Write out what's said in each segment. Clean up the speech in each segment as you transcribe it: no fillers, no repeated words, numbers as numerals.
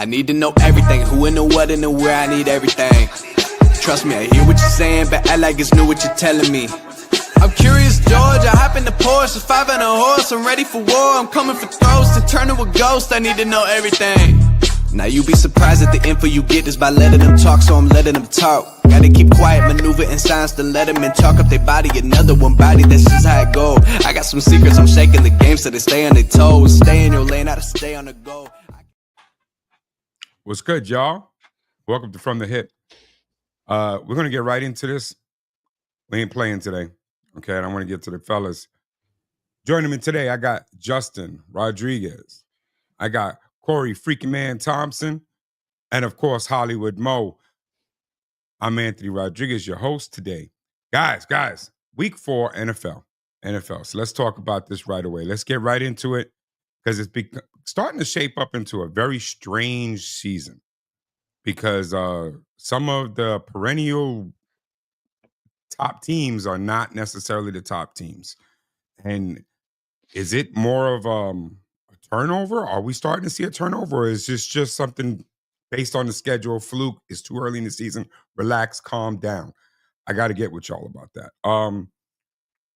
I need to know everything, who and the what and the where, I need everything. Trust me, I hear what you're saying, but act like it's new what you're telling me. I'm curious, George, I hop in the Porsche, 5 and a horse, I'm ready for war, I'm coming for throats, to turn to a ghost, I need to know everything. Now you be surprised at the info you get is by letting them talk, so I'm letting them talk. Gotta keep quiet, maneuver in silence to let them in, talk up their body, another one body, that's just how it go. I got some secrets, I'm shaking the game so they stay on their toes. Stay in your lane, how to stay on the go. What's good, y'all? Welcome to From the Hip. We're going to get right into this. We ain't playing today, okay? And I want to get to the fellas. Joining me today, I got Justin Rodriguez. I got Corey Freaking Man Thompson. And, of course, Hollywood Mo. I'm Anthony Rodriguez, your host today. Guys, week 4 NFL. So let's talk about this right away. Let's get right into it because it's starting to shape up into a very strange season because some of the perennial top teams are not necessarily the top teams. And is it more of a turnover? Are we starting to see a turnover? Or is this just something based on the schedule? Fluke, it's too early in the season. Relax, calm down. I got to get with y'all about that.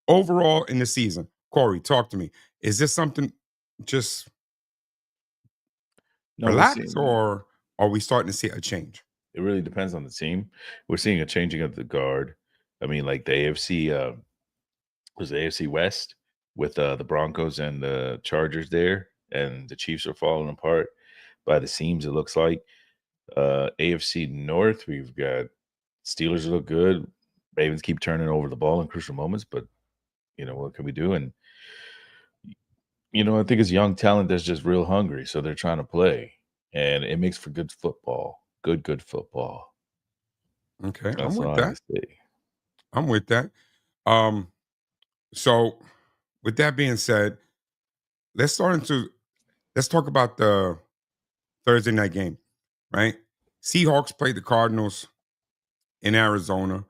Overall in the season, Corey, talk to me. Is this something just relax, or are we starting to see a change? It really depends on the team. We're seeing a changing of the guard. I mean, like the AFC was the AFC West with the Broncos and the Chargers there, and the Chiefs are falling apart by the seams, it looks like. AFC North, we've got Steelers look good. Ravens keep turning over the ball in crucial moments, but what can we do? And I think it's young talent that's just real hungry, so they're trying to play, and it makes for good football. Good football. Okay, I'm with that. So with that being said, let's talk about the Thursday night game, right? Seahawks played the Cardinals in Arizona.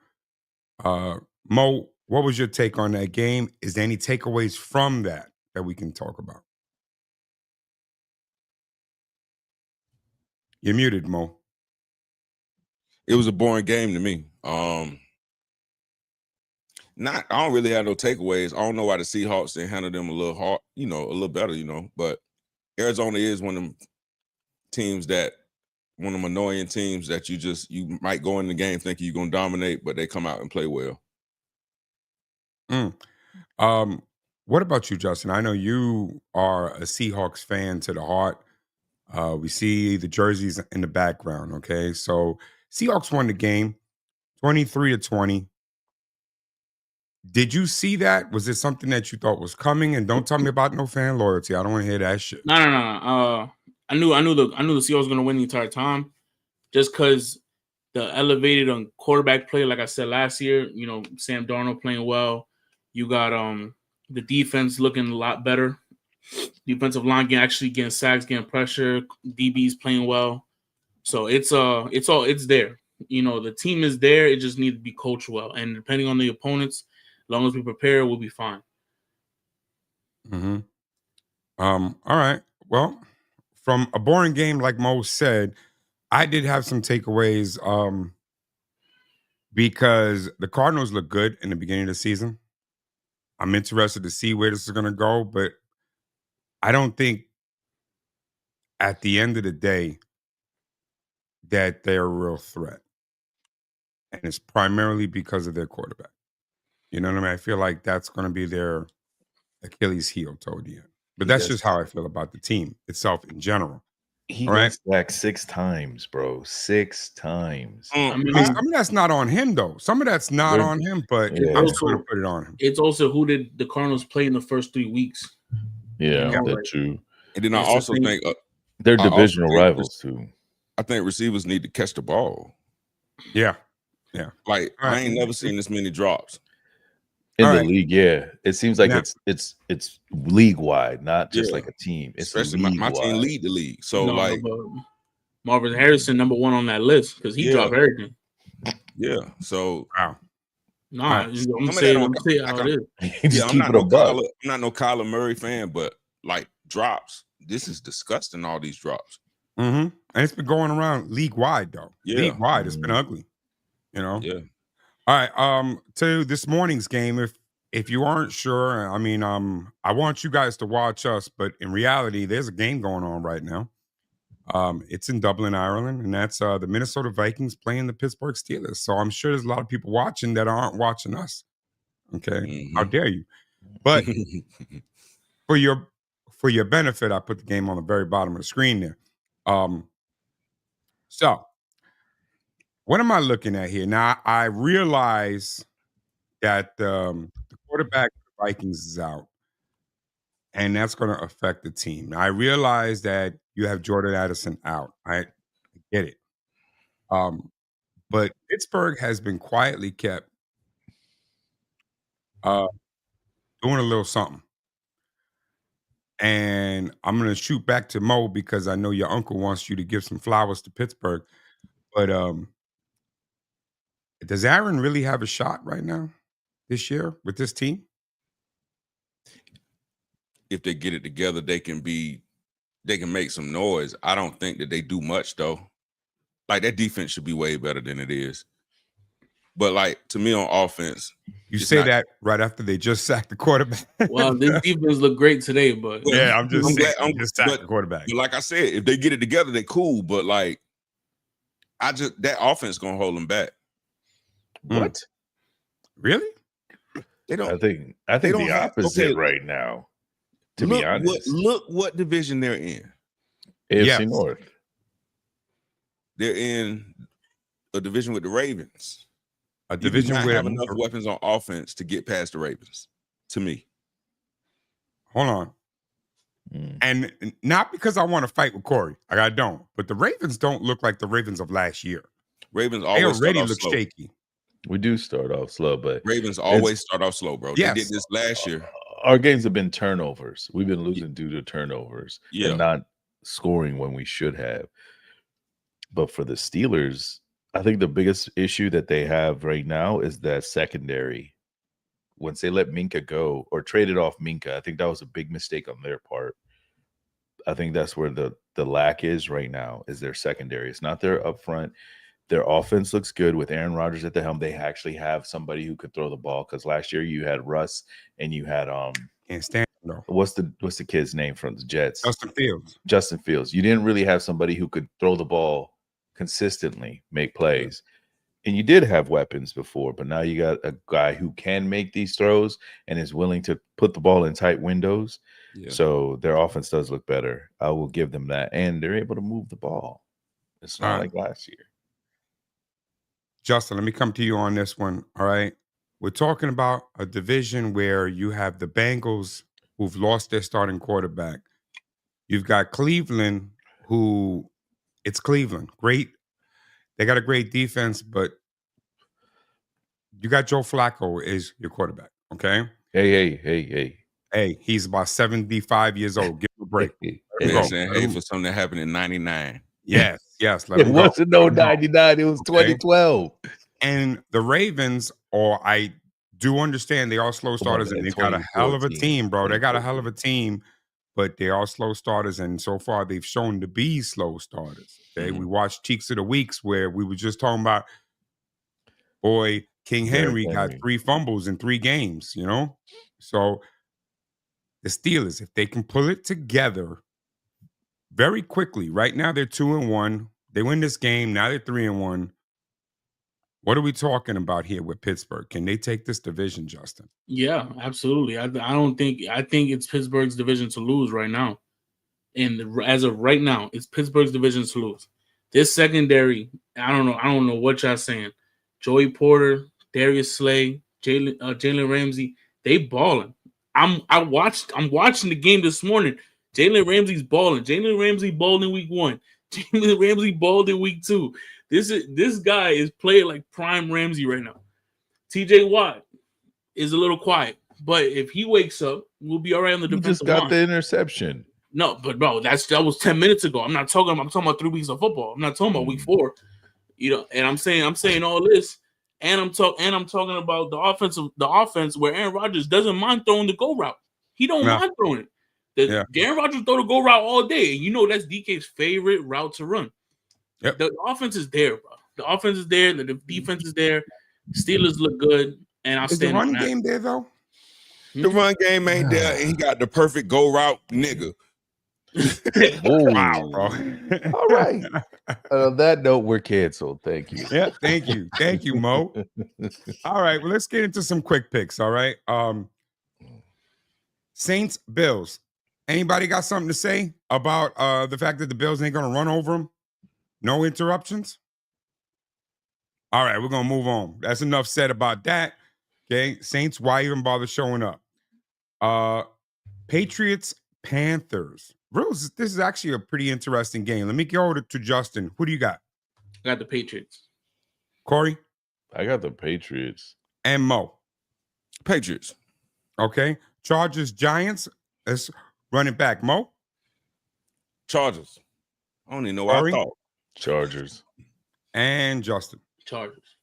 Mo, what was your take on that game? Is there any takeaways from that we can talk about? You're muted, Mo. It was a boring game to me. I don't really have no takeaways. I don't know why the Seahawks didn't handle them a little hard, a little better, but Arizona is one of them teams one of them annoying teams that you might go in the game thinking you're going to dominate, but they come out and play well. What about you, Justin? I know you are a Seahawks fan to the heart. We see the jerseys in the background, okay? So Seahawks won the game 23-20. Did you see that? Was it something that you thought was coming? And don't tell me about no fan loyalty. I don't want to hear that shit. No. I knew the Seahawks was going to win the entire time, just because the elevated on quarterback play, like I said last year. Sam Darnold playing well. You got the defense looking a lot better. Defensive line getting sacks, getting pressure. DBs playing well. So it's there. The team is there. It just needs to be coached well. And depending on the opponents, as long as we prepare, we'll be fine. Mm-hmm. All right. Well, from a boring game, like Mo said, I did have some takeaways because the Cardinals look good in the beginning of the season. I'm interested to see where this is going to go, but I don't think at the end of the day that they're a real threat. And it's primarily because of their quarterback. You know what I mean? I feel like that's going to be their Achilles heel toward the end. But that's just how I feel about the team itself in general. He got sacked 6 times, bro. 6 times. I mean, some of that's not on him, though. Some of that's not on him, but I'm just going to put it on him. It's also who did the Cardinals play in the first 3 weeks. Yeah, that's true. And then I also think they're divisional rivals, too. I think receivers need to catch the ball. Yeah. Like, I ain't never seen this many drops. In the league, yeah. It seems like it's league wide, not just like a team. It's especially my team lead the league. So Marvin Harrison number 1 on that list because he dropped everything. Yeah. So wow. I'm saying how it is. I'm not no Kyler Murray fan, but like drops, this is disgusting. All these drops. Mm-hmm. And it's been going around league wide though. Yeah. League wide, it's been ugly. You know. Yeah. All right. To this morning's game, if you aren't sure, I mean, I want you guys to watch us, but in reality, there's a game going on right now. It's in Dublin, Ireland, and that's the Minnesota Vikings playing the Pittsburgh Steelers. So I'm sure there's a lot of people watching that aren't watching us. Okay, how dare you? But for your benefit, I put the game on the very bottom of the screen there. So what am I looking at here? Now I realize that the quarterback of the Vikings is out, and that's going to affect the team. Now, I realize that you have Jordan Addison out. I get it. But Pittsburgh has been quietly kept doing a little something. And I'm going to shoot back to Mo because I know your uncle wants you to give some flowers to Pittsburgh. But does Aaron really have a shot right now this year with this team? If they get it together, they can make some noise. I don't think that they do much though. Like that defense should be way better than it is. But like to me on offense, you say that right after they just sacked the quarterback. Well, this defense looked great today, but yeah, I'm just saying, I'm just sacked the quarterback. But like I said, if they get it together, they cool. But like, that offense gonna hold them back. What? Really? They don't. I think the opposite right now. To be honest, look what division they're in. AFC North. They're in a division with the Ravens. A division where where have enough weapons on offense to get past the Ravens. To me, hold on. And not because I want to fight with Corey. I don't. But the Ravens don't look like the Ravens of last year. Ravens always already look shaky. We do start off slow, but Ravens always start off slow, bro. Yes. They did this last year. Our games have been turnovers. We've been losing due to turnovers and not scoring when we should have. But for the Steelers, I think the biggest issue that they have right now is that secondary. Once they let Minka go or traded off Minka, I think that was a big mistake on their part. I think that's where the lack is right now, is their secondary. It's not their up front. Their offense looks good with Aaron Rodgers at the helm. They actually have somebody who could throw the ball, because last year you had Russ and you had can't stand though. What's the kid's name from the Jets? Justin Fields. You didn't really have somebody who could throw the ball consistently, make plays. And you did have weapons before, but now you got a guy who can make these throws and is willing to put the ball in tight windows. Yeah. So their offense does look better. I will give them that. And they're able to move the ball. It's not like last year. Justin, let me come to you on this one. All right. We're talking about a division where you have the Bengals who've lost their starting quarterback. You've got Cleveland, it's Cleveland. Great. They got a great defense, but you got Joe Flacco is your quarterback. Okay. Hey, he's about 75 years old. Give him a break. Hey, for something that happened in 99. Yes. It wasn't no 99. It was 2012. And the Ravens, I do understand they are slow starters, and they got a hell of a team, bro. They got a hell of a team, but they are slow starters, and so far they've shown to be slow starters. Okay, we watched Cheeks of the Weeks where we were just talking about, King Henry got 3 fumbles in 3 games, you know? So the Steelers, if they can pull it together very quickly, right now they're 2-1. They win this game, now they're 3-1. What are we talking about here with Pittsburgh? Can they take this division, Justin? Yeah, absolutely. I think it's Pittsburgh's division to lose right now. And as of right now, it's Pittsburgh's division to lose. This secondary, I don't know what y'all saying. Joey Porter, Darius Slay, Jalen Ramsey, they balling. I'm watching the game this morning. Jalen Ramsey's balling. Jalen Ramsey balled in week 1. Jalen Ramsey balled in week 2. This guy is playing like prime Ramsey right now. TJ Watt is a little quiet, but if he wakes up, we'll be all right on the defensive line. He just got the interception. No, but bro, that was 10 minutes ago. I'm talking about 3 weeks of football. I'm not talking about week 4. You know, and I'm saying all this, and I'm talking about the offense where Aaron Rodgers doesn't mind throwing the go route. He don't mind throwing it. Aaron Rodgers throw the go route all day, and you know that's DK's favorite route to run. Yep. The offense is there, bro. The offense is there. The defense is there. Steelers look good, and I'll Is the stand on running that. game there though? The run game ain't there, and he got the perfect go route, nigga. Wow, bro. All right. On that note, we're canceled. Thank you. Yeah, thank you, Mo. All right, well, let's get into some quick picks. All right, Saints Bills. Anybody got something to say about the fact that the Bills ain't gonna run over them? No interruptions. All right, we're gonna move on. That's enough said about that. Okay, Saints. Why even bother showing up? Patriots Panthers. Rose, this is actually a pretty interesting game. Let me go to Justin. Who do you got? I got the Patriots. Corey I got the Patriots. and Mo. Patriots. Okay. Chargers Giants. Let's run it back. Mo. Chargers. I don't even know what Corey? I thought. Chargers. And Justin. Chargers.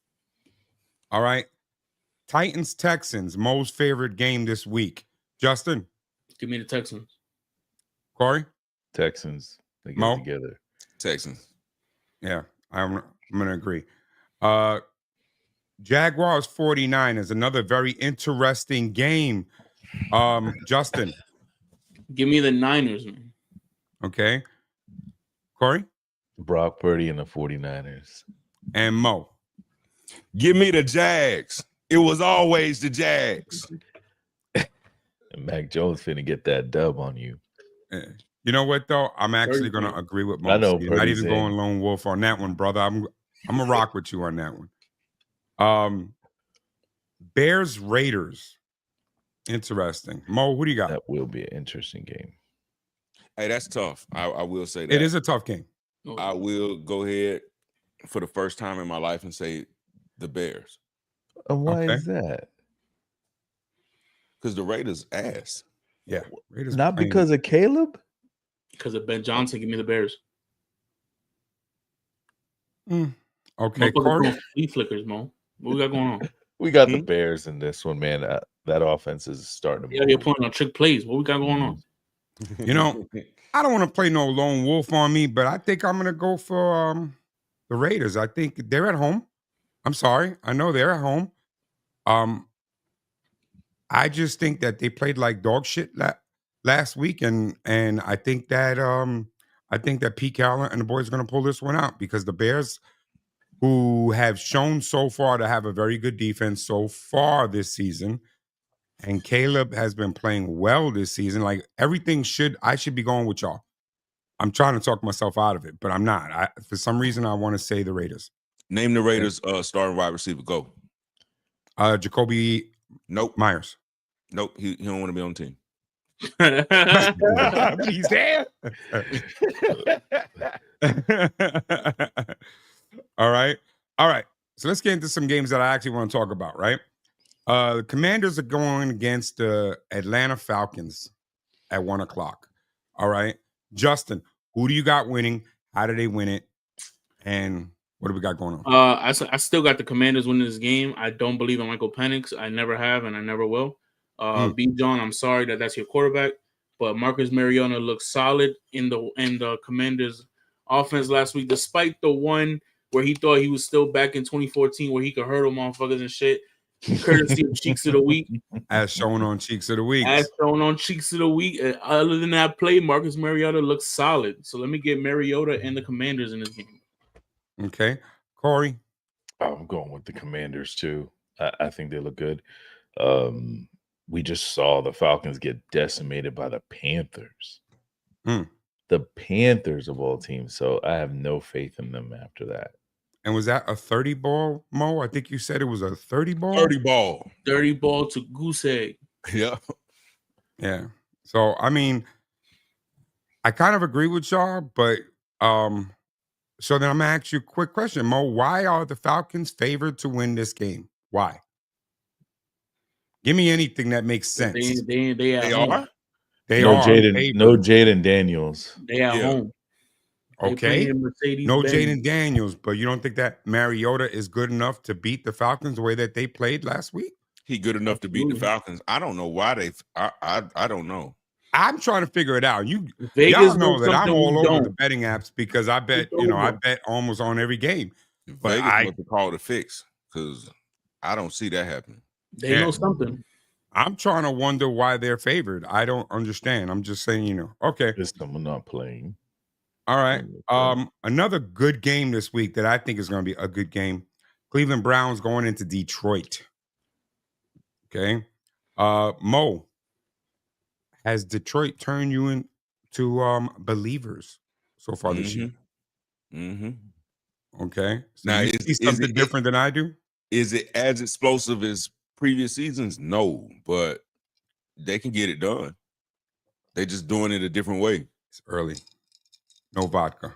All right. Titans Texans. Mo's favorite game this week. Justin. Give me the Texans. Corey. Texans. They get Mo? together. Texans. Yeah, I'm gonna agree. Jaguars 49ers, another very interesting game. Justin. Give me the Niners, man. Okay. Corey Brock Purdy and the 49ers. and Mo. Give me the Jags. It was always the Jags. And Mac Jones finna get that dub on you. You know what though? I'm actually Purdy. gonna agree with Mo. I know You're not Purdy's even in. going lone wolf on that one, brother. I'm gonna rock with you on that one. Bears Raiders. Interesting. Mo, who do you got? That will be an interesting game. Hey, that's tough. I will say that. It is a tough game. I will go ahead for the first time in my life and say the Bears. And why Okay. is that? Because the Raiders ass. Yeah. Raiders Not playing- because of Caleb? Because of Ben Johnson. Give me the Bears. Okay, Motherfuckers Corey. doing flea flickers, Mo. What we got going on? We got the Bears in this one, man. That offense is starting to Yeah, move. you're putting on trick plays. What we got going on? You know, I don't want to play no lone wolf on me, but I think I'm gonna go for the Raiders. I think they're at home. I'm sorry. I know they're at home. I just think that they played like dog shit last week, and I think that Pete Carroll and the boys are gonna pull this one out because the Bears, who have shown so far to have a very good defense so far this season, and Caleb has been playing well this season. Like I should be going with y'all. I'm trying to talk myself out of it, but I'm not. For some reason, I want to say the Raiders. Name the Raiders starting wide receiver. Go. Jacoby Nope. Myers. Nope. He don't want to be on the team. He's there. All right. So let's get into some games that I actually want to talk about, right? The Commanders are going against the Atlanta Falcons at 1:00. All right. Justin, who do you got winning? How do they win it? And what do we got going on? I still got the Commanders winning this game. I don't believe in Michael Penix. I never have, and I never will. B. John, I'm sorry that's your quarterback, but Marcus Mariota looked solid in the Commanders' offense last week, despite the one where he thought he was still back in 2014, where he could hurdle motherfuckers and shit. Courtesy of Cheeks of the Week. As shown on Cheeks of the Week. Other than that play, Marcus Mariota looks solid. So let me get Mariota and the Commanders in this game. Okay. Corey? I'm going with the Commanders, too. I think they look good. We just saw the Falcons get decimated by the Panthers. The Panthers of all teams. So I have no faith in them after that. And was that a 30 ball, Mo? I think you said it was a 30 ball. 30 ball. Dirty ball to goose egg. Yeah. Yeah. So I mean, I kind of agree with y'all, but so then I'm gonna ask you a quick question, Mo. Why are the Falcons favored to win this game? Why? Give me anything that makes sense. They They home. are. They No are Jaden, favored. no Jaden Daniels. They at Yeah. home. They Okay. playing Mercedes No Benz. Jaden Daniels, but you don't think that Mariota is good enough to beat the Falcons the way that they played last week? He good enough to beat the Absolutely. Falcons. I don't know why they. I don't know. I'm trying to figure it out. Vegas Y'all know knows that I'm something we all over the don't. betting apps because I bet, We don't I know. bet almost on every game. But Vegas must have called a fix because I don't see that happening. They know something. I'm trying to wonder why they're favored. I don't understand. I'm just saying, okay. Is someone not playing? All right. Another good game this week that I think is going to be a good game. Cleveland Browns going into Detroit. Okay. Mo, has Detroit turned you into believers so far this year? Okay. So Now, you see something different than I do? Is it as explosive as previous seasons? No, but they can get it done. They just doing it a different way. It's early. No vodka.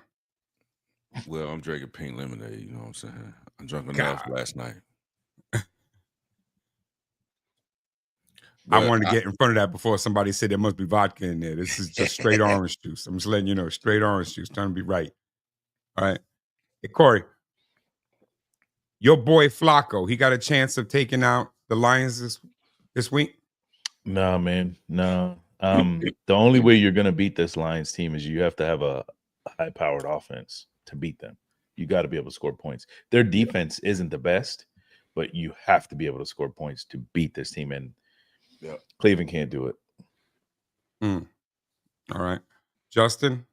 Well, I'm drinking pink lemonade. You know what I'm saying? I drank enough God. last night. I wanted to get in front of that before somebody said there must be vodka in there. This is just straight orange juice. I'm just letting you know, straight orange juice. Trying to be right. All right. Hey, Corey, your boy Flacco, he got a chance of taking out the Lions this week? Nah, man. No. The only way you're gonna beat this Lions team is you have to have a high-powered offense to beat them. You got to be able to score points. Their defense isn't the best, but you have to be able to score points to beat this team, and Cleveland can't do it. All right. Justin?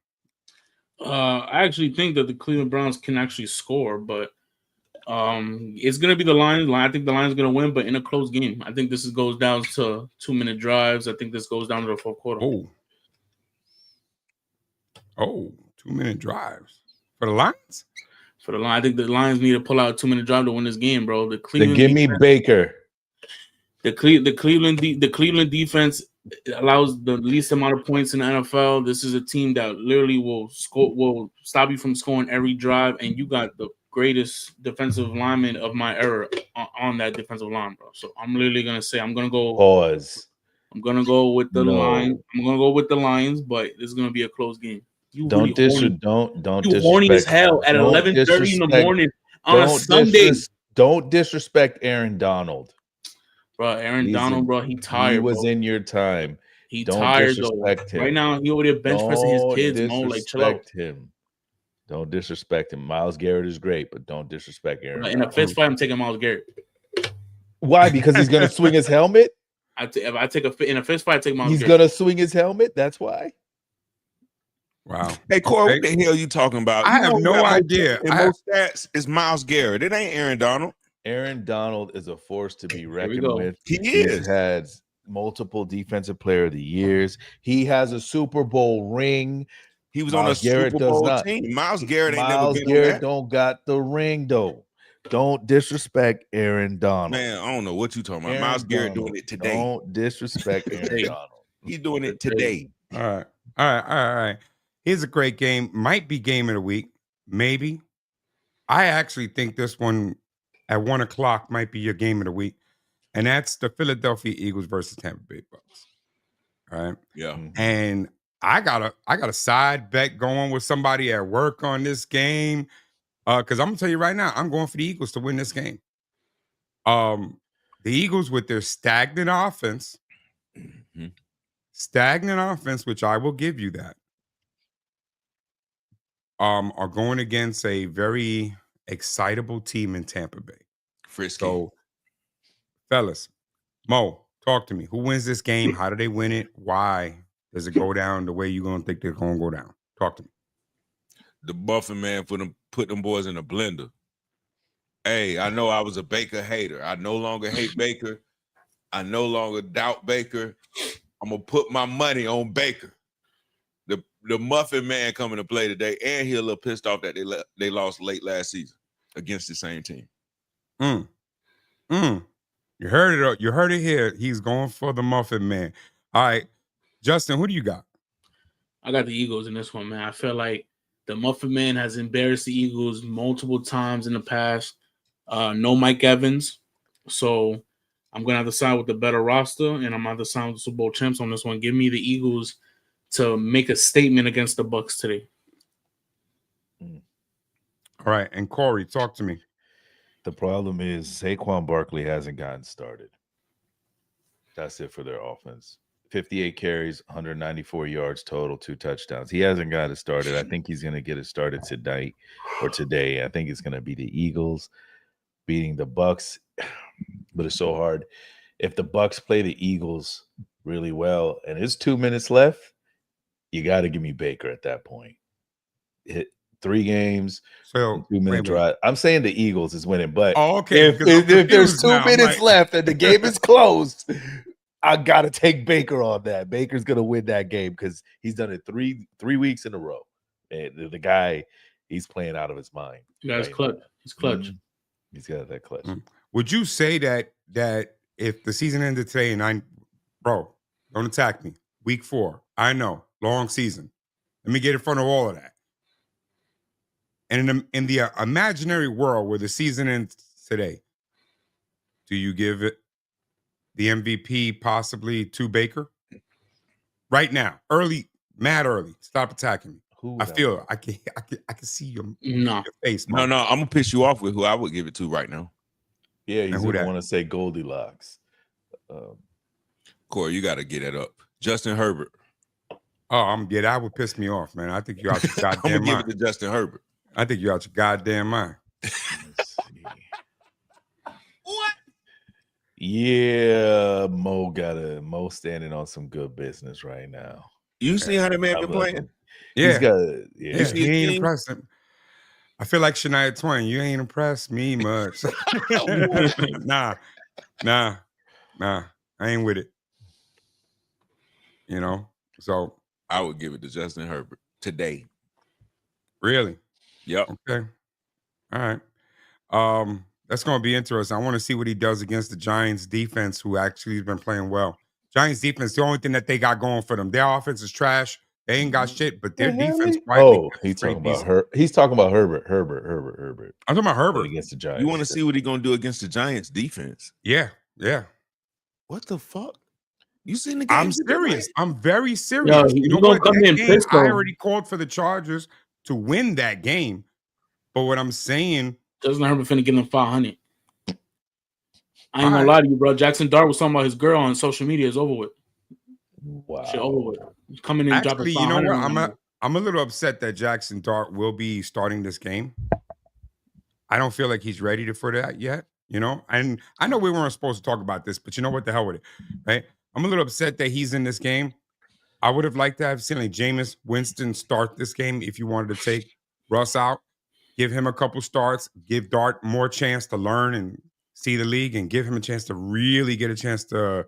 I actually think that the Cleveland Browns can actually score, but it's gonna be the Lions. I think the Lions are gonna win, but in a close game. I think this goes down to 2-minute drives. I think this goes down to the fourth quarter. Oh, 2-minute drives for the Lions. For the Lions, I think the Lions need to pull out a 2-minute drive to win this game, bro. The Then Cleveland give me defense, Baker. the Cleveland defense allows the least amount of points in the NFL. This is a team that literally will stop you from scoring every drive, and you got the greatest defensive lineman of my era on that defensive line, bro. So I'm literally gonna say I'm gonna go pause. I'm gonna go with the No. Lions. I'm gonna go with the Lions, but this is gonna be a close game. You Don't really horny. don't You disrespect. horny as hell at 11:30 in the morning on a Sunday. Don't disrespect Aaron Donald. Bro, Aaron Donald, bro, he tired. He was bro. in your time. He Don't tired disrespect though. him. Right now, he over there bench pressing his kids. Mo, like chill out. Him. Don't disrespect him. Myles Garrett is great, but don't disrespect Aaron. In a fist fight, I'm taking Myles Garrett. Why? Because he's gonna swing his helmet. If I take in a fist fight, I take Myles. He's Garrett. gonna swing his helmet. That's why. Wow. Hey, Corey, what the hell are you talking about? I have no idea. Most stats is Myles Garrett. It ain't Aaron Donald. Aaron Donald is a force to be reckoned with. He He's had multiple defensive player of the years. He has a Super Bowl ring. He was on a Super Bowl team. Myles Garrett ain't never been on that. Don't got the ring though. Don't disrespect Aaron Donald. Man, I don't know what you talking about. Myles Garrett doing it today. Don't disrespect Aaron Donald. He's doing it today. All right. Here's a great game. Might be game of the week. Maybe. I actually think this one at 1:00 might be your game of the week. And that's the Philadelphia Eagles versus Tampa Bay Bucks. All right. Yeah. And I got a side bet going with somebody at work on this game. Because I'm gonna tell you right now, I'm going for the Eagles to win this game. The Eagles with their stagnant offense, which I will give you that, are going against a very excitable team in Tampa Bay. Frisky. So, fellas, Mo, talk to me. Who wins this game? How do they win it? Why does it go down the way you're gonna think they're gonna go down? Talk to me. The Buffett man put them boys in a blender. Hey, I know I was a Baker hater. I no longer hate Baker. I no longer doubt Baker. I'm gonna put my money on Baker. The Muffin man coming to play today, and he a little pissed off that they lost late last season against the same team. You heard it. You heard it here. He's going for the Muffin man. All right, Justin, who do you got? I got the Eagles in this one, man. I feel like the Muffin man has embarrassed the Eagles multiple times in the past. No Mike Evans, so I'm gonna have to side with the better roster, and I'm gonna have to side with the Super Bowl champs on this one. Give me the Eagles to make a statement against the Bucks today. All right, and Corey, talk to me. The problem is Saquon Barkley hasn't gotten started. That's it for their offense. 58 carries, 194 yards total, 2 touchdowns. He hasn't got it started. I think he's going to get it started tonight or today. I think it's going to be the Eagles beating the Bucks, but it's so hard. If the Bucks play the Eagles really well and it's 2 minutes left, you got to give me Baker at that point. Hit 3 games, So 2 minute wait a minute. drive. I'm saying the Eagles is winning, but Oh, okay. if Because I'm there's confused 2 now. I'm minutes like- left and the game is closed, I gotta take Baker on that. Baker's gonna win that game because he's done it three weeks in a row. And the guy, he's playing out of his mind. You guys right clutch. now. He's clutch. Mhm. He's got that clutch. Would you say that if the season ended today and bro, don't attack me. Week 4, I know, long season. Let me get in front of all of that. And in the imaginary world where the season ends today, do you give it the MVP possibly to Baker? Right now, mad early. Stop attacking me. Who I would feel it. I can see your No. face. No, Mom. no, I'm gonna piss you off with who I would give it to right now. Yeah, he's who gonna that? want to say Goldilocks. Corey, you got to get that up. Justin Herbert. Oh, that would piss me off, man. I think you're out your I'm goddamn gonna give mind. it to Justin Herbert. I think you're out your goddamn mind. Let's see. Yeah, Mo standing on some good business right now. You see how the man been I'm like, playing? Yeah, he's got yeah. see He his ain't game? impressed him. I feel like Shania Twain. You ain't impressed me much. Nah. I ain't with it. You know. So I would give it to Justin Herbert today. really, Yep. okay, all right. That's going to be interesting. I want to see what he does against the Giants defense, who actually has been playing well. Giants defense, the only thing that they got going for them, their offense is trash. They ain't got shit, but their defense quietly. he's straight talking about decent. He's talking about Herbert. I'm talking about Herbert. Against the Giants. You want to see what he gonna do against the Giants defense? Yeah. What the fuck? You seen the game? I'm serious. I'm very serious. Yo, you know gonna what? come That in game, pissed, I though. already called for the Chargers to win that game. But what I'm saying, Justin Herbert finna give them 500. I ain't gonna Alright. lie to you, bro. Jackson Dart was talking about his girl on social media. Is over with. Wow. Shit over with. He's coming in dropping actually, 500. you know what? on them. I'm a little upset that Jackson Dart will be starting this game. I don't feel like he's ready for that yet, you know? And I know we weren't supposed to talk about this, but you know what? The hell with it, right? I'm a little upset that he's in this game. I would have liked to have seen like Jameis Winston start this game if you wanted to take Russ out, give him a couple starts, give Dart more chance to learn and see the league, and give him a chance to really get a chance to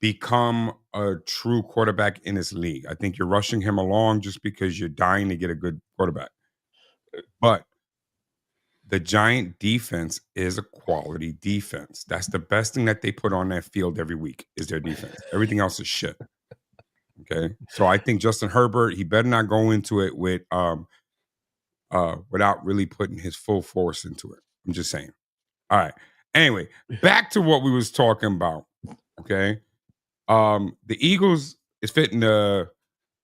become a true quarterback in this league. I think you're rushing him along just because you're dying to get a good quarterback. But the Giant defense is a quality defense. That's the best thing that they put on that field every week is their defense. Everything else is shit. Okay. So I think Justin Herbert, he better not go into it with without really putting his full force into it. I'm just saying. All right. Anyway, back to what we was talking about. Okay. The Eagles is fitting to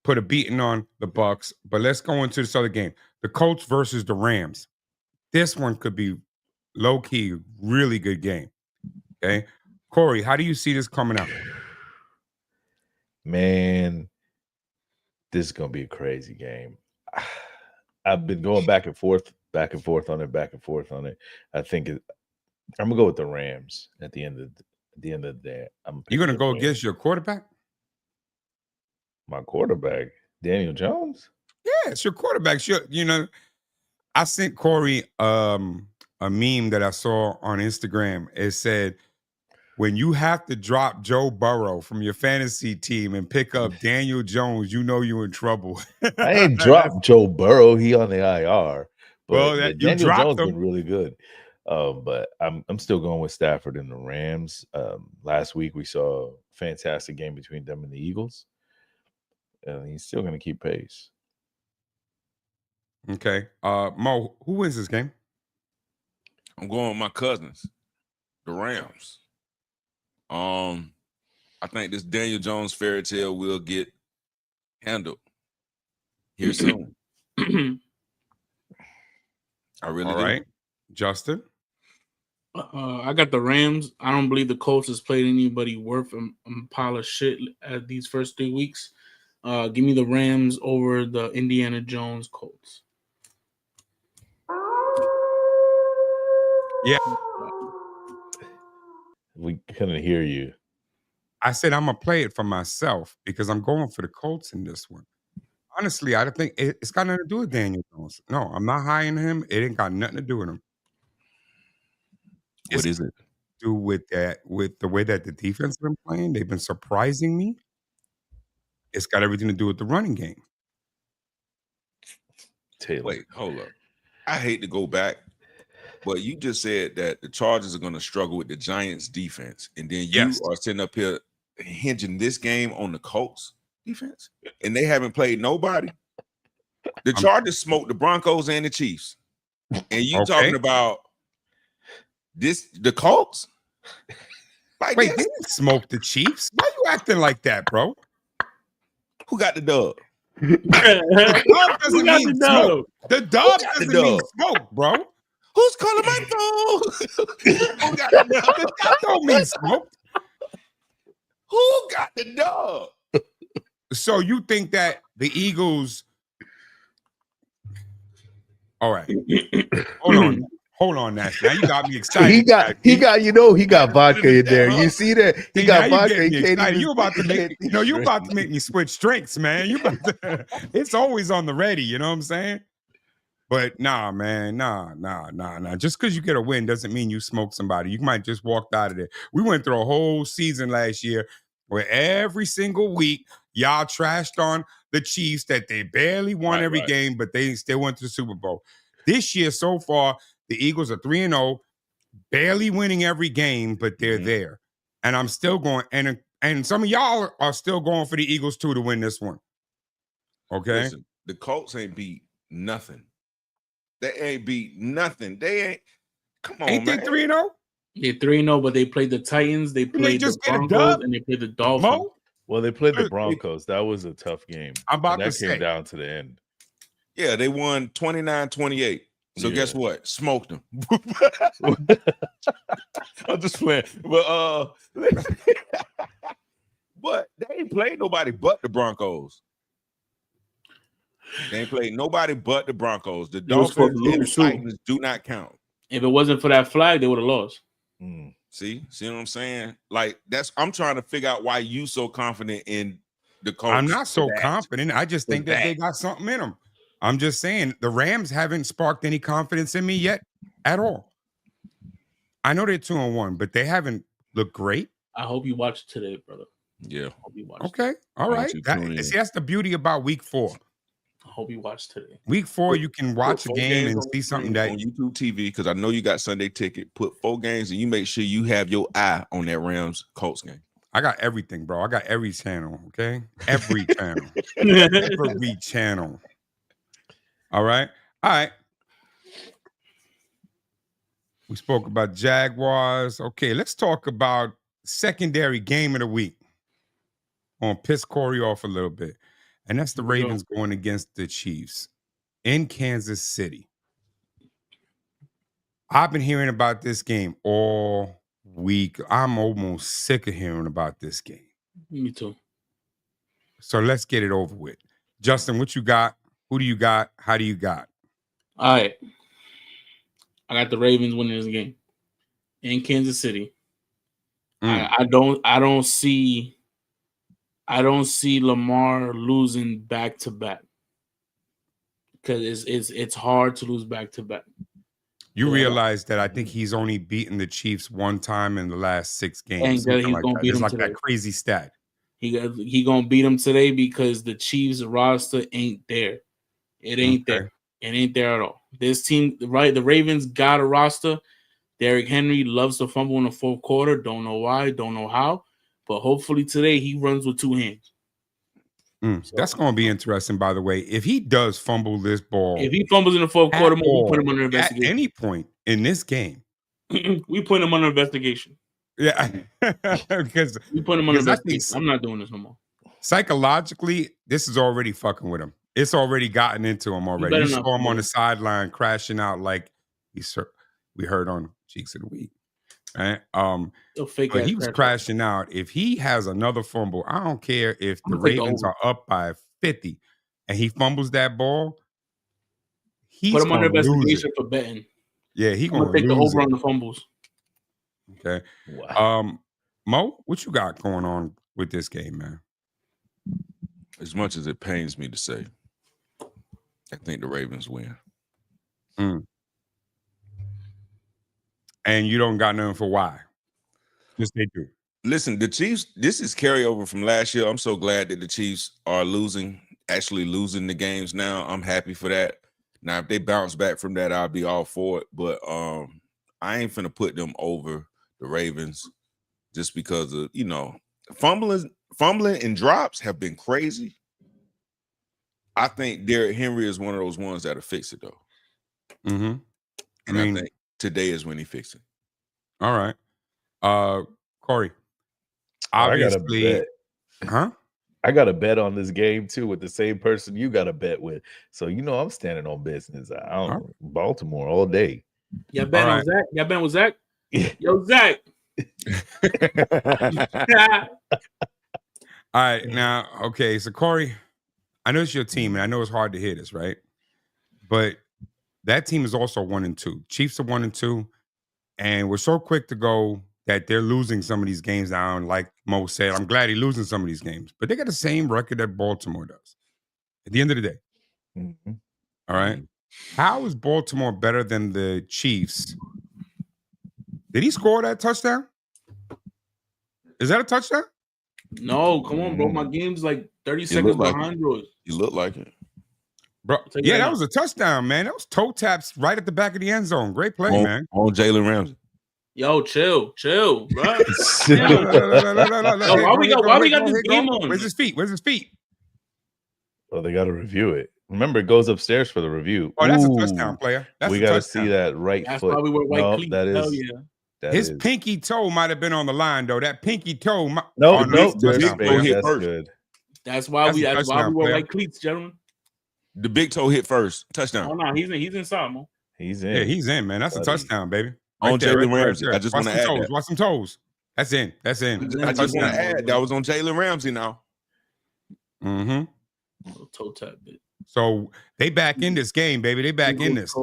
put a beating on the Bucks, but let's go into this other game. The Colts versus the Rams. This one could be low-key, really good game. Okay. Corey, how do you see this coming out? Man, this is gonna be a crazy game. I've been going back and forth on it. I think I'm gonna go with the Rams at the end of the day. You're gonna go against your quarterback? My quarterback, Daniel Jones. Yeah, it's your quarterback. You know, I sent Corey a meme that I saw on Instagram. It said, when you have to drop Joe Burrow from your fantasy team and pick up Daniel Jones, you know you're in trouble. I ain't dropped Joe Burrow. He on the IR. But Well, yeah, you Daniel dropped Jones him. been really good. But I'm still going with Stafford and the Rams. Last week we saw a fantastic game between them and the Eagles. And he's still going to keep pace. Okay. Mo, who wins this game? I'm going with my cousins, the Rams. I think this Daniel Jones fairy tale will get handled here soon. I really All do. right. Justin? I got the Rams. I don't believe the Colts has played anybody worth a pile of shit at these first 3 weeks. Give me the Rams over the Indiana Jones Colts. Yeah. We couldn't hear you. I said I'm gonna play it for myself because I'm going for the Colts in this one. Honestly, I don't think it's got nothing to do with Daniel Jones. No, I'm not hiring him. It ain't got nothing to do with him. What is it? Do with that, with the way that the defense been playing. They've been surprising me. It's got everything to do with the running game. Taylor. Wait, hold up. I hate to go back, but you just said that the Chargers are going to struggle with the Giants defense, and then you Yes. are sitting up here hinging this game on the Colts defense, and they haven't played nobody. The Chargers smoked the Broncos and the Chiefs, and you talking about the Colts? Like, wait, they didn't smoke the Chiefs. Why you acting like that, bro? Who got the dub? The dub doesn't mean smoke. The dub doesn't mean smoke, bro. Who's calling my phone? Who got the dub? The dub don't mean smoke. Who got the dub? So you think that the Eagles? All right, hold on, Nash. Now you got me excited. He got vodka in there. You see that? He got vodka. He can't even, you about to make you about to make me switch drinks, man. You about to, it's always on the ready. You know what I'm saying? But nah, man, nah. Just because you get a win doesn't mean you smoke somebody. You might just walked out of there. We went through a whole season last year where every single week y'all trashed on the Chiefs that they barely won every game, but they still went to the Super Bowl. This year so far, the Eagles are 3-0, barely winning every game, but they're there. And I'm still going, and some of y'all are still going for the Eagles too to win this one. Okay. Listen, the Colts ain't beat nothing. They ain't beat nothing. They ain't. Come on, ain't man. They 3-0? They're 3-0, but they played the Titans, they played the Broncos, and they played the Dolphins. Well, they played the Broncos. That was a tough game. I'm about that to came say. down to the end. Yeah, they won 29-28. So guess what? Smoked them. I'm just playing. But but they ain't played nobody but the Broncos. They ain't played nobody but the Broncos. The Dolphins and the Titans do not count. If it wasn't for that flag, they would have lost. See what I'm saying? Like I'm trying to figure out why you so confident in the Colts. I'm not so confident. I just think that they got something in them. I'm just saying the Rams haven't sparked any confidence in me yet at all. I know they're 2-1, but they haven't looked great. I hope you watch it today, brother. Yeah. I hope you watch okay. All right. That's the beauty about week 4. I hope you watch today. Week 4, you can watch a game and see something that on YouTube TV, because I know you got Sunday ticket. Put 4 games and you make sure you have your eye on that Rams Colts game. I got everything, bro. I got every channel. Okay, every channel, every channel. All right. We spoke about Jaguars. Okay, let's talk about secondary game of the week. I'm gonna piss Corey off a little bit. And that's the Ravens going against the Chiefs in Kansas City. I've been hearing about this game all week. I'm almost sick of hearing about this game. Me too. So let's get it over with. Justin, what you got? Who do you got? How do you got? All right. I got the Ravens winning this game in Kansas City. I don't see Lamar losing back to back, because it's hard to lose back to back. You realize that I think he's only beaten the Chiefs one time in the last 6 games. And he's gonna beat them today. That crazy stat. He gonna beat them today because the Chiefs roster ain't there. It ain't there. It ain't there at all. This team, right? The Ravens got a roster. Derrick Henry loves to fumble in the 4th quarter. Don't know why. Don't know how. But hopefully today he runs with 2 hands. So, that's going to be interesting, by the way. If he does fumble this ball, if he fumbles in the 4th quarter, we put him under investigation. At any point in this game, we put him under investigation. Yeah, because we put him under investigation. I'm not doing this no more. Psychologically, this is already fucking with him. It's already gotten into him already. You saw him on the sideline crashing out like we heard on Cheeks of the Week. Right? A fake But ass he was crash out. crashing out. If he has another fumble, I don't care if I'm the gonna take the Ravens over. are up by 50 and he fumbles that ball, Put he's him under gonna lose it. investigation for betting. Yeah, he's I'm gonna gonna take the lose over it. on the fumbles. Okay. Wow. Mo, what you got going on with this game, man? As much as it pains me to say, I think the Ravens win. And you don't got nothing for why. Yes, they do. Listen, the Chiefs, this is carryover from last year. I'm so glad that the Chiefs are actually losing the games now. I'm happy for that. Now, if they bounce back from that, I'll be all for it. But I ain't finna put them over the Ravens just because of, fumbling and drops have been crazy. I think Derrick Henry is one of those ones that'll fix it, though. Mm-hmm. And I think today is when he fixes it. All right. Corey, I got a obviously, bet. huh? I got a bet on this game too with the same person you got a bet with. So I'm standing on business. Baltimore all day. Y'all betting on Zach? Y'all betting with Zach? Yo, Zach. All right. Now, okay. So, Corey, I know it's your team, and I know it's hard to hit us, right? But that team is also 1-2. Chiefs are 1-2, and we're so quick to go that they're losing some of these games down. Like Mo said, I'm glad he's losing some of these games, but they got the same record that Baltimore does. At the end of the day, Mm-hmm. all right. How is Baltimore better than the Chiefs? Did he score that touchdown? Is that a touchdown? No, come on, bro. My game's like 30 seconds behind yours. You look like it. Bro, yeah, that was a touchdown, man. That was toe taps right at the back of the end zone. Great play, man. On Jalen Ramsey. Yo, chill, bro. Why we got this game on? Where's his feet? Well, they got to review it. Remember, it goes upstairs for the review. Oh, that's a touchdown, player. We got to see that right That's foot. That's why we wear white cleats. That is. Hell yeah. His pinky toe might have been on the line, though. That pinky toe. Nope. Big toe hit first. Good. That's why we wear white cleats, gentlemen. The big toe hit first. Touchdown. Oh no, he's inside, man. He's in. Yeah, he's in, man. That's a touchdown, baby. On Jalen Ramsey. I just want to add that. that. Watch some toes. That's in. I just want to add that was on Jalen Ramsey now. Mm-hmm. Toe tap bit. So they back in this game, baby. They back in this.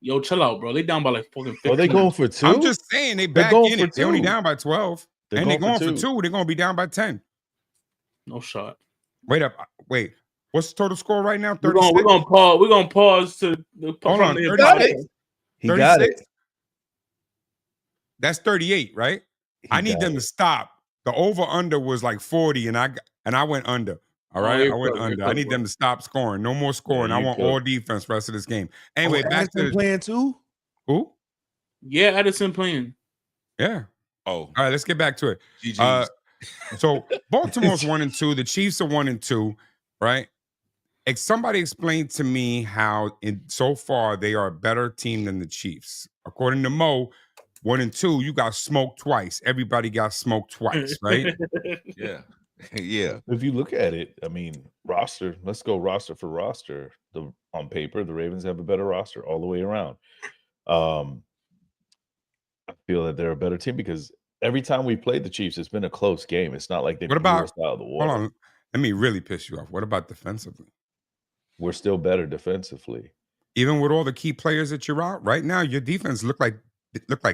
Yo, chill out, bro. They down by like fucking 15. Oh, they going for 2? I'm just saying they back in it. They're only down by 12. They're going for 2. They're going to be down by 10. No shot. Wait. What's the total score right now? 36? We're gonna pause to hold on. 36. He got it. That's 38, right? I need them to stop. The over under was like 40, and I went under. All right, I went under. I need them to stop scoring. No more scoring. I want all defense for the rest of this game. Anyway, back to playing too. Who? Yeah, Edison playing. Yeah. Oh, all right. Let's get back to it. So Baltimore's 1-2. The Chiefs are 1-2. Right? Somebody explained to me how so far they are a better team than the Chiefs. According to Mo, 1-2, you got smoked twice. Everybody got smoked twice, right? Yeah. Yeah. If you look at it, I mean, roster, let's go roster for roster. On paper, the Ravens have a better roster all the way around. I feel that they're a better team because every time we played the Chiefs, it's been a close game. It's not like they blew us out of the water. Hold on. Let me really piss you off. What about defensively? We're still better defensively. Even with all the key players that you're out, right now, your defense looked like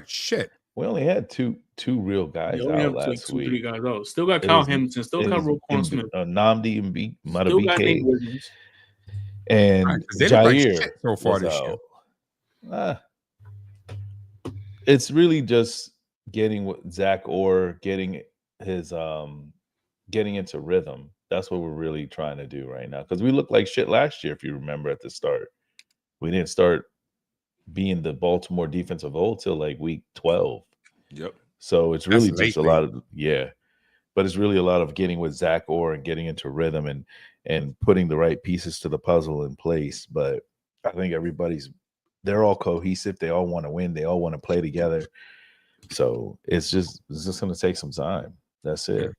shit. We only had two real guys out last week. 2-3 guys out. Still got Kyle Hamilton. Still got Roquan Smith. Namdi and BK. And Jair so far this year. It's really just getting with Zach Orr, getting his getting into rhythm. That's what we're really trying to do right now. Because we looked like shit last year, if you remember at the start. We didn't start being the Baltimore defense of old till like week 12. Yep. So it's really just a lot of but it's really a lot of getting with Zach Orr and getting into rhythm and putting the right pieces to the puzzle in place. But I think they're all cohesive. They all want to win. They all want to play together. So it's just going to take some time. That's it. Yeah.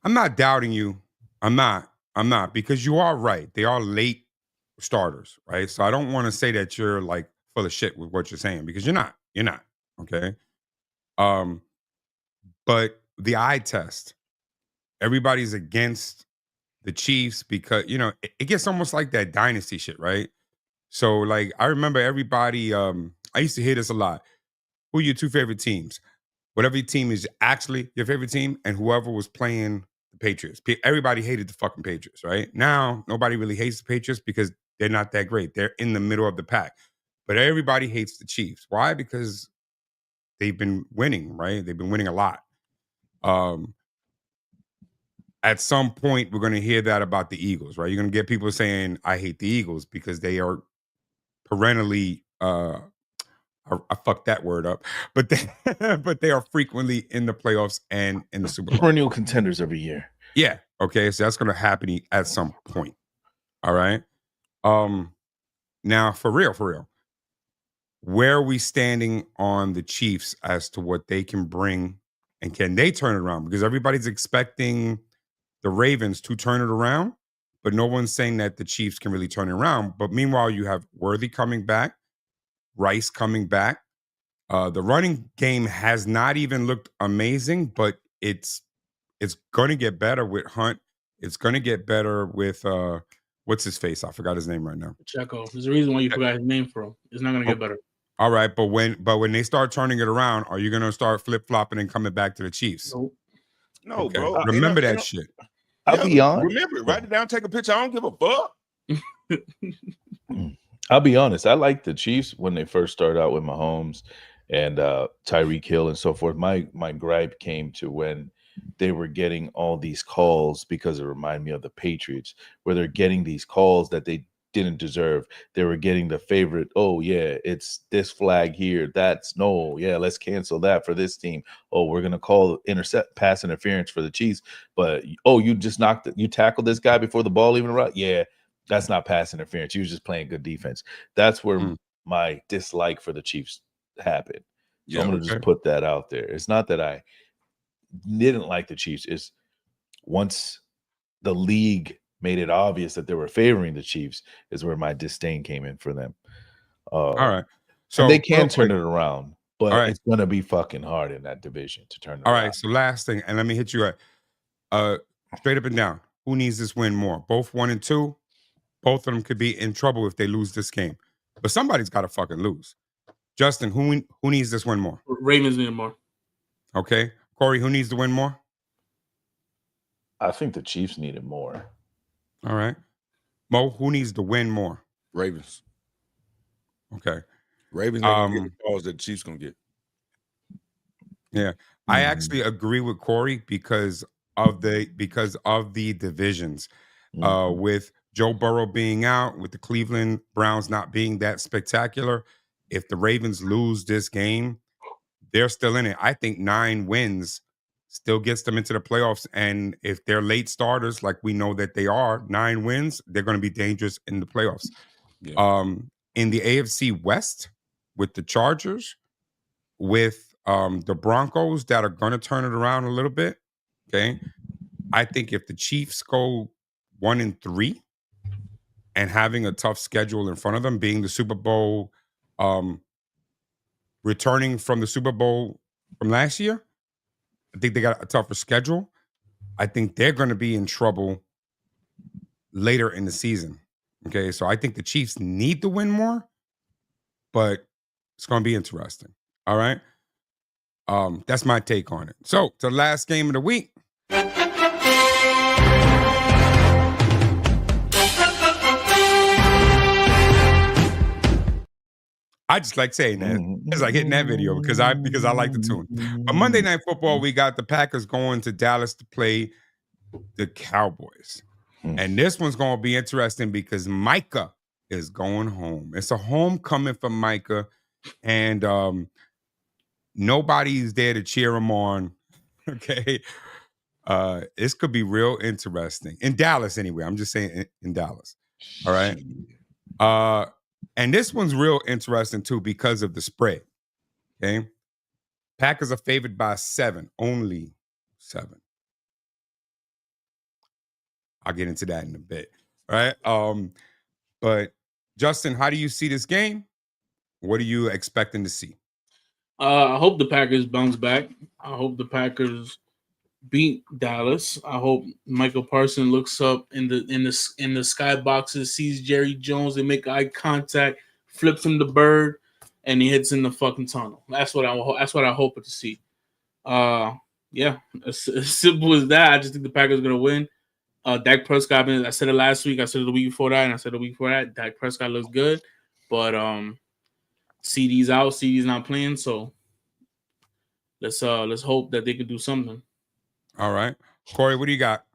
I'm not doubting you. I'm not because you are right. They are late starters, right? So I don't want to say that you're like full of shit with what you're saying because you're not. Okay. Um, but the eye test, everybody's against the Chiefs because it gets almost like that dynasty shit, right? So like I remember everybody. I used to hear this a lot. Who are your two favorite teams? Whatever your team is actually your favorite team, and whoever was playing the Patriots. Everybody hated the fucking Patriots, right? Now nobody really hates the Patriots because they're not that great. They're in the middle of the pack. But everybody hates the Chiefs. Why? Because they've been winning, right? They've been winning a lot. At some point, we're going to hear that about the Eagles, right? You're going to get people saying, I hate the Eagles because they are perennially, I fucked that word up, but but they are frequently in the playoffs and in the Super Bowl. Perennial contenders every year. Yeah. Okay. So that's going to happen at some point. All right. Now, for real, where are we standing on the Chiefs as to what they can bring and can they turn it around? Because everybody's expecting the Ravens to turn it around, but no one's saying that the Chiefs can really turn it around. But meanwhile, you have Worthy coming back, Rice coming back. The running game has not even looked amazing, but it's going to get better with Hunt. It's going to get better with what's his face? I forgot his name right now. Checo. There's a reason why you forgot his name for him. It's not going to get better. All right, but when they start turning it around, are you going to start flip flopping and coming back to the Chiefs? Nope. No, Okay. bro. Remember that shit. I'll be honest. Remember, write it down, take a picture. I don't give a fuck. I'll be honest. I like the Chiefs when they first started out with Mahomes and Tyreek Hill and so forth. My gripe came to when they were getting all these calls because it reminded me of the Patriots, where they're getting these calls that they didn't deserve. They were getting the favorite. Oh yeah, it's this flag here. Let's cancel that for this team. Oh, we're gonna call pass interference for the Chiefs. But you tackled this guy before the ball even arrived. Yeah, that's not pass interference. You was just playing good defense. That's where my dislike for the Chiefs happened. So I'm gonna just put that out there. It's not that I didn't like the Chiefs. It's once the league made it obvious that they were favoring the Chiefs is where my disdain came in for them. All right. So and they can turn it around, but it's going to be fucking hard in that division to turn it around. All right. So last thing, and let me hit you at straight up and down. Who needs this win more? Both 1 and 2. Both of them could be in trouble if they lose this game. But somebody's got to fucking lose. Justin, who needs this win more? Ravens need more. Okay. Corey, who needs to win more? I think the Chiefs need it more. All right. Mo, who needs to win more? Ravens. Okay. Ravens ain't gonna get the calls that the Chiefs gonna get. Yeah. I actually agree with Corey because of the divisions. With Joe Burrow being out, with the Cleveland Browns not being that spectacular, if the Ravens lose this game, they're still in it. I think 9 wins still gets them into the playoffs. And if they're late starters, like we know that they are, 9 wins, they're going to be dangerous in the playoffs. Yeah. In the AFC West, with the Chargers, with the Broncos that are going to turn it around a little bit, okay? I think if the Chiefs go 1 and 3 and having a tough schedule in front of them, being the Super Bowl, returning from the Super Bowl from last year, I think they got a tougher schedule. I think they're going to be in trouble later in the season. Okay, so I think the Chiefs need to win more, but it's going to be interesting. All right. That's my take on it. So, to the last game of the week. I just like saying that. It's like hitting that video because I like the tune. But Monday Night Football, we got the Packers going to Dallas to play the Cowboys. And this one's going to be interesting because Micah is going home. It's a homecoming for Micah. And nobody's there to cheer him on. Okay. This could be real interesting. In Dallas, anyway. I'm just saying in Dallas. All right. And this one's real interesting, too, because of the spread. Okay. Packers are favored by 7, only 7. I'll get into that in a bit. Right. But Justin, how do you see this game? What are you expecting to see? I hope the Packers bounce back. I hope the Packers beat Dallas. I hope Michael Parsons looks up in the sky boxes, sees Jerry Jones, they make eye contact, flips him the bird, and he hits in the fucking tunnel. That's what I hope to see. Yeah, as simple as that. I just think the Packers are gonna win. Dak Prescott. I said it last week. I said it the week before that, and I said the week before that. Dak Prescott looks good, but CD's out. CD's not playing, so let's hope that they can do something. All right, Corey, what do you got?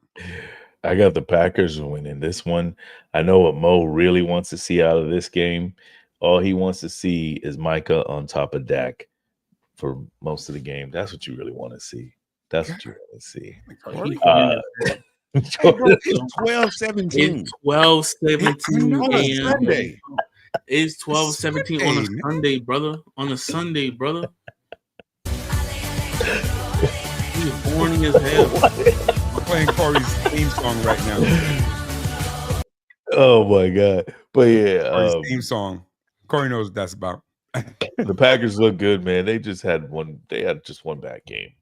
I got the Packers winning this one. I know what Mo really wants to see out of this game. All he wants to see is Micah on top of Dak for most of the game. That's what you really want to see. That's what you want to see. Corey? Hey, bro, it's 12-17. It's 12-17 on a a.m. Sunday. It's 12-17 on a Sunday, brother. On a Sunday, brother. He's horny as hell. We're playing Corey's theme song right now. Oh my god! But yeah, Corey's theme song. Corey knows what that's about. the Packers look good, man. They just had one. They had just one bad game.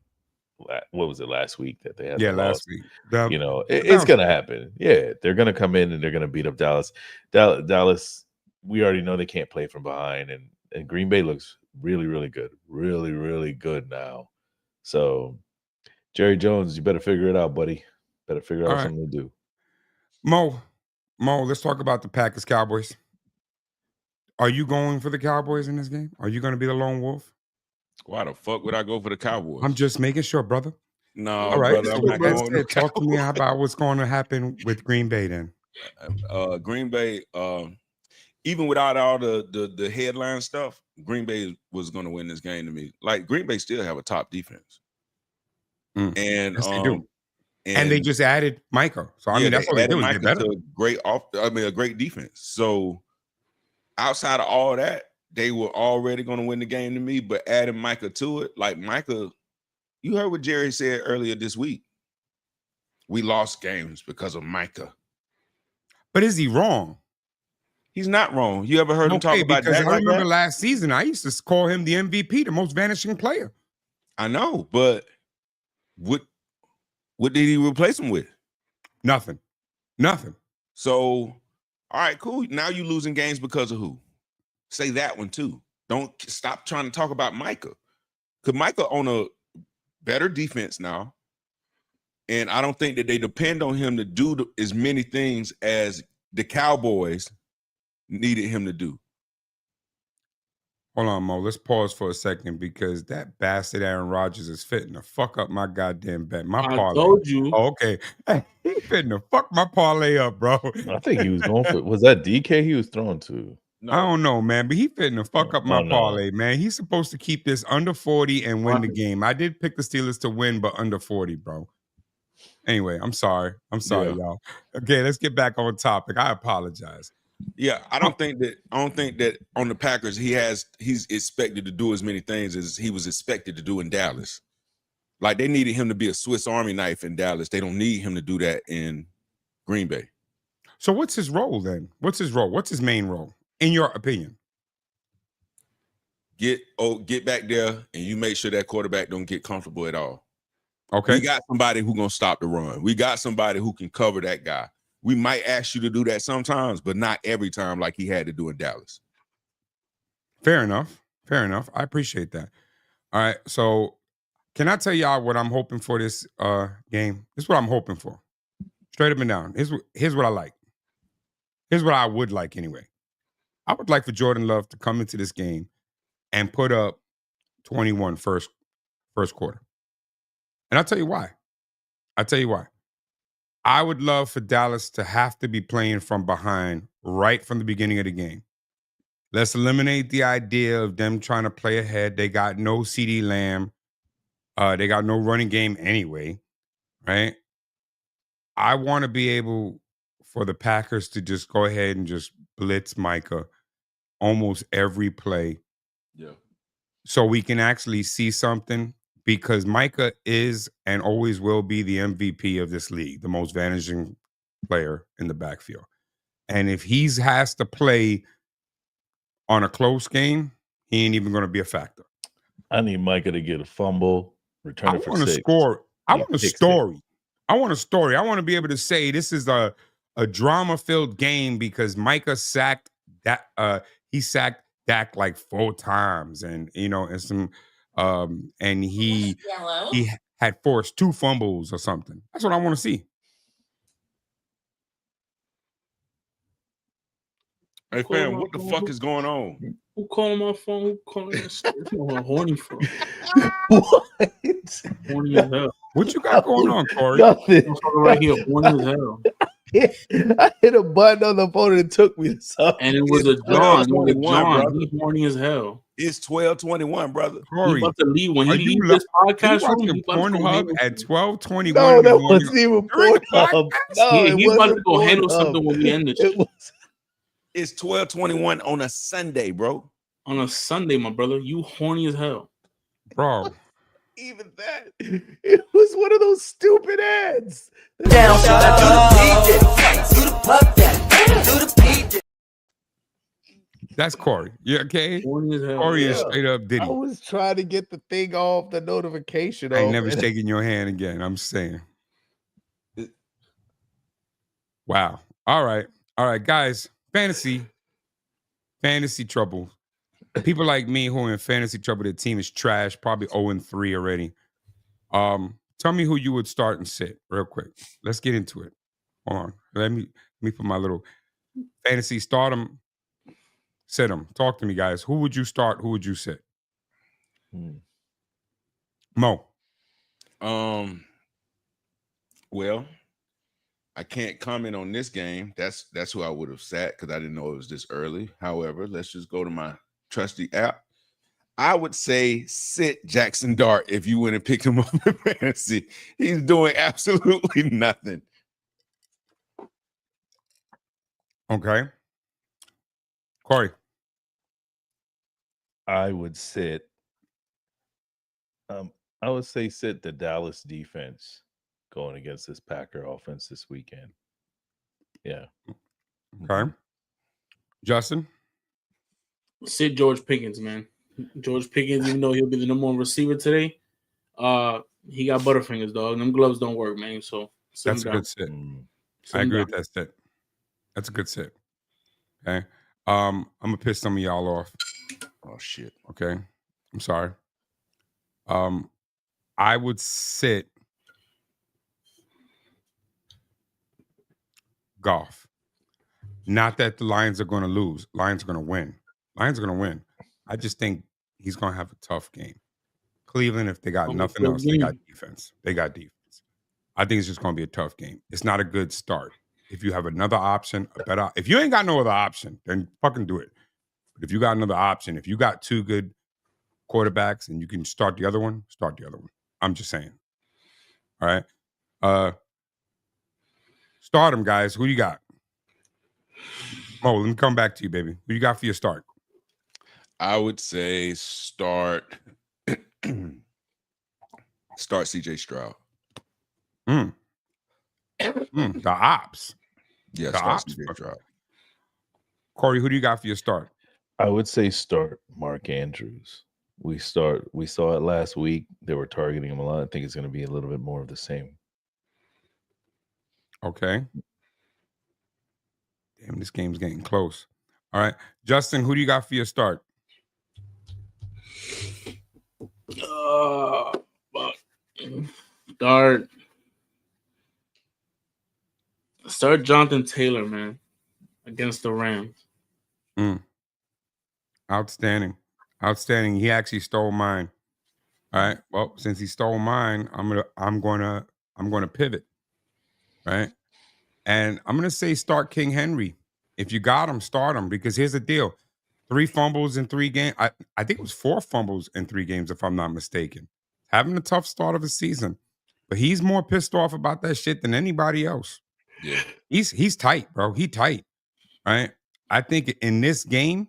What was it last week that they had? Yeah, the last loss? week. You know, it's gonna happen. Yeah, they're gonna come in and they're gonna beat up Dallas. Dallas, we already know they can't play from behind, and Green Bay looks really, really good, really, really good now. So, Jerry Jones, you better figure it out, buddy. Better figure out something to do. Mo, let's talk about the Packers Cowboys. Are you going for the Cowboys in this game? Are you going to be the lone wolf? Why the fuck would I go for the Cowboys? I'm just making sure, brother. No, All right, brother, I'm not going. talk to me about what's going to happen with Green Bay then. Green Bay, even without all the headline stuff, Green Bay was going to win this game to me. Like, Green Bay still have a top defense. And yes, they do. And they just added Micah. So I mean, that's what they do. Get better. A great defense. So outside of all that, they were already going to win the game to me. But adding Micah to it, like Micah, you heard what Jerry said earlier this week. We lost games because of Micah. But is he wrong? He's not wrong. You ever heard him talk about that? Because I remember last season, I used to call him the MVP, the most vanishing player. I know, but what did he replace him with? Nothing. So, all right, cool. Now you losing games because of who? Say that one too. Don't stop trying to talk about Micah. Because Micah on a better defense now. And I don't think that they depend on him to do as many things as the Cowboys needed him to do. Hold on, Mo. Let's pause for a second because that bastard Aaron Rodgers is fitting to fuck up my goddamn bet. My parlay. I told you. Oh, okay. He fitting to fuck my parlay up, bro. I think he was going for. Was that DK he was throwing to? No. I don't know, man, but he fitting to fuck up my parlay, man. He's supposed to keep this under 40 and win the game. I did pick the Steelers to win, but under 40, bro. Anyway, I'm sorry, y'all. Okay, let's get back on topic. I apologize. Yeah, I don't think that on the Packers he's expected to do as many things as he was expected to do in Dallas. Like, they needed him to be a Swiss Army knife in Dallas. They don't need him to do that in Green Bay. So what's his role then? What's his role? What's his main role, in your opinion? Get back there and you make sure that quarterback don't get comfortable at all. Okay. We got somebody who's gonna stop the run. We got somebody who can cover that guy. We might ask you to do that sometimes, but not every time like he had to do in Dallas. Fair enough. I appreciate that. All right. So can I tell y'all what I'm hoping for this game? This is what I'm hoping for. Straight up and down. Here's what I like. Here's what I would like anyway. I would like for Jordan Love to come into this game and put up 21 first quarter. And I'll tell you why. I would love for Dallas to have to be playing from behind right from the beginning of the game. Let's eliminate the idea of them trying to play ahead. They got no CeeDee Lamb. They got no running game anyway, right? I want to be able for the Packers to just go ahead and just blitz Micah almost every play. Yeah. So we can actually see something. Because Micah is and always will be the MVP of this league, the most vanishing player in the backfield. And if he has to play on a close game, he ain't even going to be a factor. I need Micah to get a fumble, return I it for want to 6. score. I want a Pick six. story. I want a story. I want to be able to say this is a drama-filled game because Micah sacked that he sacked Dak like 4 times, and and some and he had forced 2 fumbles or something. That's what I want to see. Hey fam, what the fuck is going on? Who calling my phone? Who calling that shit? I'm horny for. What? Horny as hell. What you got going on, Corey? Nothing. I'm talking right here, horny as hell. I hit a button on the phone and it took me to something. And it was a It's John. 12:21, brother. He's horny as hell. It's 12:21, brother. He Corey, about to leave when are he you leaves lo- this are you podcast room. watching He about to go Pornhub handle at something. 12:21 No, in the that morning? wasn't even During the Pornhub. podcast? No, He about to wasn't go handle Pornhub. something when we end this It shit. was It's 12:21 on a Sunday, bro. On a Sunday, my brother. You horny as hell. Bro. even that. It was one of those stupid ads. Down, shout out to the PJ, to the pup that, to the PJ. That's Corey. You okay? Horny as hell. Corey is Yeah. straight up Diddy. I was trying to get the thing off, the notification I ain't off. never and- shaking your hand again. I'm saying. Wow. All right. All right, guys. Fantasy trouble. People like me who are in fantasy trouble, their team is trash, probably 0-3 already. Tell me who you would start and sit real quick. Let's get into it. Hold on. Let me put my little fantasy start them, sit them. Talk to me, guys. Who would you start? Who would you sit? Mo. Well, I can't comment on this game. That's who I would have sat because I didn't know it was this early. However, let's just go to my trusty app. I would say sit Jackson Dart if you went and picked him up in fantasy. He's doing absolutely nothing. Okay. Corey. I would sit. I would say sit the Dallas defense going against this Packer offense this weekend. Yeah. Okay. Justin. Sit George Pickens, man. George Pickens, even though he'll be the number 1 receiver today, he got butterfingers, dog. Them gloves don't work, man. So That's a good sit. I agree with that sit. That's a good sit. Okay. I'm gonna piss some of y'all off. Oh shit. Okay. I'm sorry. I would sit Goff. Not that the Lions are going to lose. Lions are going to win. Lions are going to win. I just think he's going to have a tough game. Cleveland, if they got nothing else, they got defense. They got defense. I think it's just going to be a tough game. It's not a good start. If you have another option, a better. If you ain't got no other option, then fucking do it. But if you got another option, if you got 2 good quarterbacks and you can start the other one, start the other one. I'm just saying. All right. Start them, guys. Who you got? Mo, let me come back to you, baby. Who you got for your start? I would say start CJ Stroud. The ops. Yeah, The start ops. CJ Stroud. Corey, who do you got for your start? I would say start Mark Andrews. We saw it last week. They were targeting him a lot. I think it's going to be a little bit more of the same. Okay. Damn, this game's getting close. All right. Justin, who do you got for your start? Start Jonathan Taylor, man, against the Rams. Outstanding. He actually stole mine. All right. Well, since he stole mine, I'm gonna pivot. Right. And I'm gonna say start King Henry. If you got him, start him, because here's the deal. 3 fumbles in 3 games. I think it was 4 fumbles in 3 games, if I'm not mistaken. Having a tough start of the season. But he's more pissed off about that shit than anybody else. Yeah. He's tight, bro. He tight. Right. I think in this game,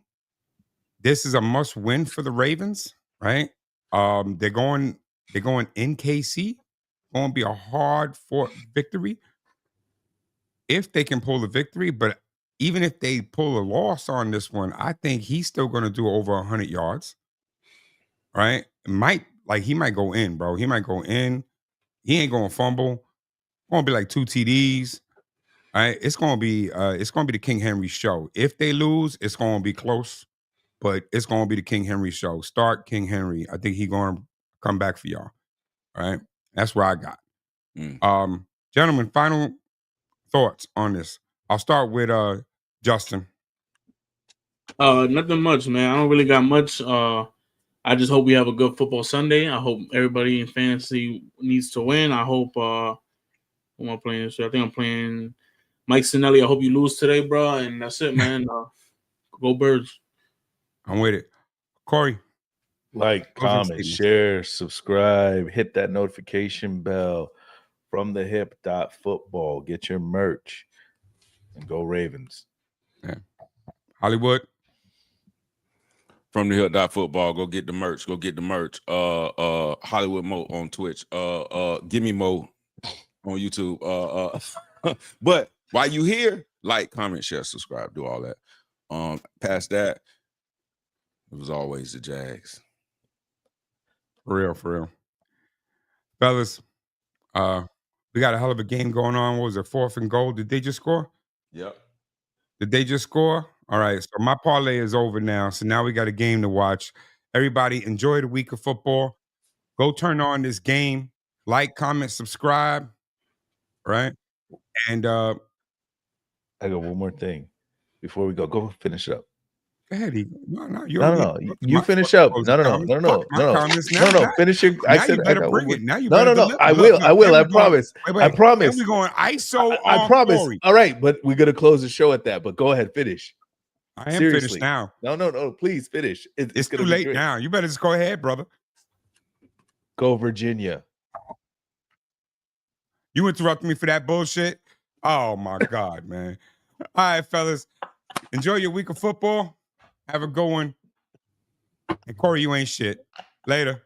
this is a must win for the Ravens, right? They're going in KC. Going to be a hard fought victory if they can pull the victory. But even if they pull a loss on this one, I think he's still going to do over 100 yards, right? he might go in, bro. He might go in. He ain't gonna fumble. Gonna be like 2 TDs. All right, it's gonna be the King Henry show. If they lose, it's gonna be close, but it's gonna be the King Henry show. Start King Henry. I think he gonna come back for y'all. All right, that's where I got. Gentlemen, final thoughts on this. I'll start with Justin. Nothing much, man. I don't really got much. I just hope we have a good football Sunday. I hope everybody in fantasy needs to win. I hope who am I playing? So I think I'm playing Mike Sinelli. I hope you lose today, bro. And that's it, man. Go Birds. I'm with it. Corey. Like, Closing comment, statements. share, subscribe, hit that notification bell from the hip.football. Get your merch and go Ravens. Yeah. Hollywood. From the hip.football, go get the merch. Go get the merch. Hollywood Mo on Twitch. Give me Mo on YouTube. But while you here, like, comment, share, subscribe, do all that. Past that, it was always the Jags. For real. Fellas, we got a hell of a game going on. What was it, 4th and goal? Did they just score? Yep. Did they just score? All right, so my parlay is over now. So now we got a game to watch. Everybody, enjoy the week of football. Go turn on this game. Like, comment, subscribe. Right? And I got one more thing before we go. Go finish it up. go ahead. No. No. You finish up. No. Finish your. Now you better bring it. Now you No. better deliver. I will. I promise. Wait. I promise. Then we going ISO. I promise. All right, but we're gonna close the show at that. But go ahead, finish. I am finished now. No. Please finish. It's too late now. You better just go ahead, brother. Go Virginia. You interrupted me for that bullshit. Oh my God, man. All right, fellas. Enjoy your week of football. Have a good one. And Corey, you ain't shit. Later.